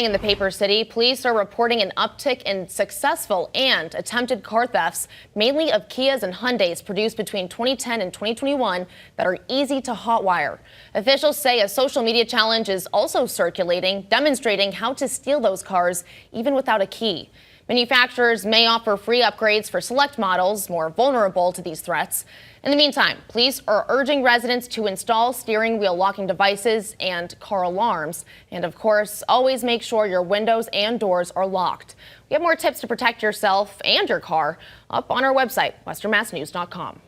In the Paper City, police are reporting an uptick in successful and attempted car thefts, mainly of Kias and Hyundais produced between 2010 and 2021 that are easy to hotwire. Officials say a social media challenge is also circulating, demonstrating how to steal those cars even without a key. Manufacturers may offer free upgrades for select models more vulnerable to these threats. In the meantime, police are urging residents to install steering wheel locking devices and car alarms. And of course, always make sure your windows and doors are locked. We have more tips to protect yourself and your car up on our westernmassnews.com.